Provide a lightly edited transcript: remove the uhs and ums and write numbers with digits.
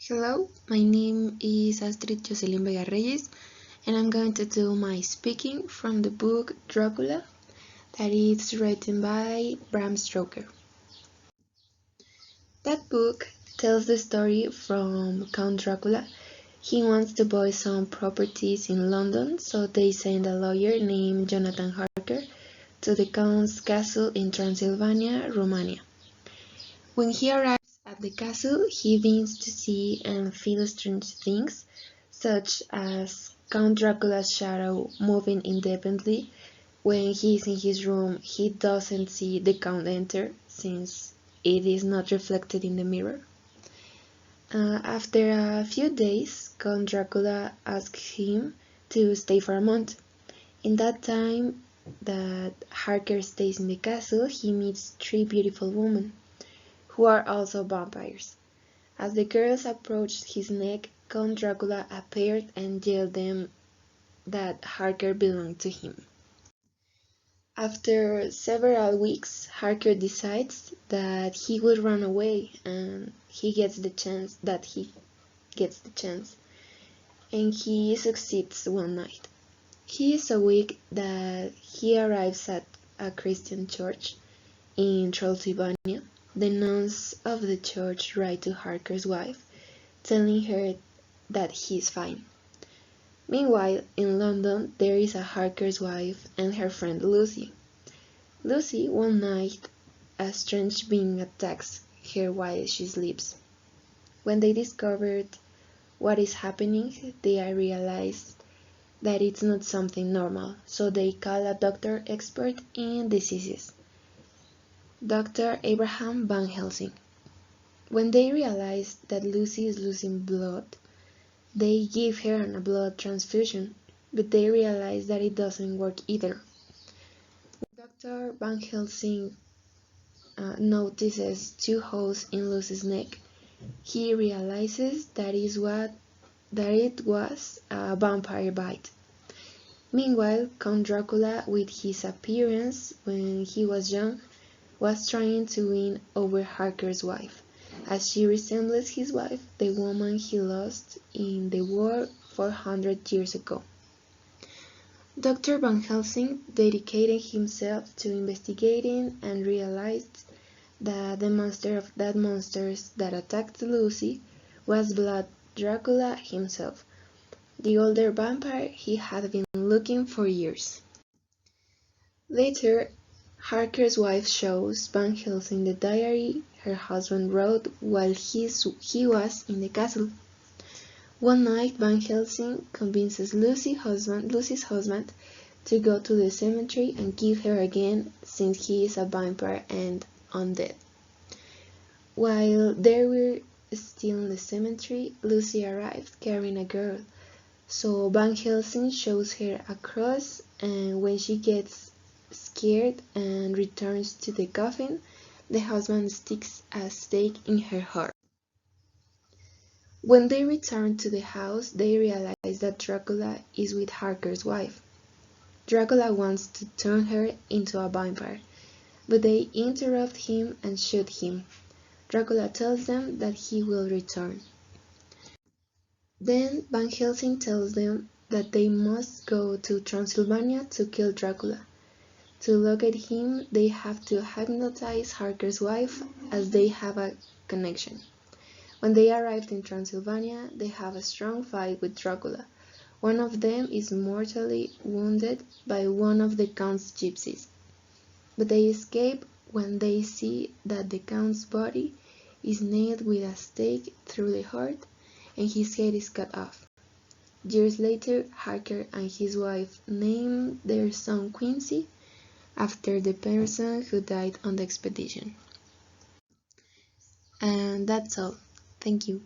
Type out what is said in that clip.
Hello, my name is Astrid Jocelyn Vega Reyes, and I'm going to do my speaking from the book Dracula, that is written by Bram Stoker. That book tells the story from Count Dracula. He wants to buy some properties in London, so they send a lawyer named Jonathan Harker to the Count's castle in Transylvania, Romania. When he arrives at the castle, he begins to see and feel strange things, such as Count Dracula's shadow moving independently. When he is in his room, he doesn't see the Count enter, since it is not reflected in the mirror. After a few days, Count Dracula asks him to stay for a month. In that time that Harker stays in the castle, he meets three beautiful women, who are also vampires. As the girls approached his neck, Count Dracula appeared and yelled them that Harker belonged to him. After several weeks, Harker decides that he will run away, and he gets the chance, and he succeeds one night. He is so weak that he arrives at a Christian church in Transylvania. The nuns of the church write to Harker's wife, telling her that he is fine. Meanwhile, in London, there is a Harker's wife and her friend Lucy. Lucy, one night, a strange being attacks her while she sleeps. When they discovered what is happening, they realize that it's not something normal, so they call a doctor expert in diseases, Dr. Abraham Van Helsing. When they realize that Lucy is losing blood, they give her a blood transfusion, but they realize that it doesn't work either. When Dr. Van Helsing notices two holes in Lucy's neck, he realizes that it was a vampire bite. Meanwhile, Count Dracula, with his appearance when he was young, was trying to win over Harker's wife, as she resembles his wife, the woman he lost in the war 400 years ago. Dr. Van Helsing dedicated himself to investigating and realized that the monsters that attacked Lucy was Vlad Dracula himself, the older vampire he had been looking for years. Later, Harker's wife shows Van Helsing the diary her husband wrote while he was in the castle. One night, Van Helsing convinces Lucy's husband to go to the cemetery and kill her again, since he is a vampire and undead. While they were still in the cemetery, Lucy arrived carrying a girl, so Van Helsing shows her a cross, and when she gets scared and returns to the coffin, the husband sticks a stake in her heart. When they return to the house, they realize that Dracula is with Harker's wife. Dracula wants to turn her into a vampire, but they interrupt him and shoot him. Dracula tells them that he will return. Then Van Helsing tells them that they must go to Transylvania to kill Dracula. To locate him, they have to hypnotize Harker's wife, as they have a connection. When they arrive in Transylvania, they have a strong fight with Dracula. One of them is mortally wounded by one of the Count's gypsies, but they escape when they see that the Count's body is nailed with a stake through the heart and his head is cut off. Years later, Harker and his wife name their son Quincy after the person who died on the expedition. And that's all. Thank you.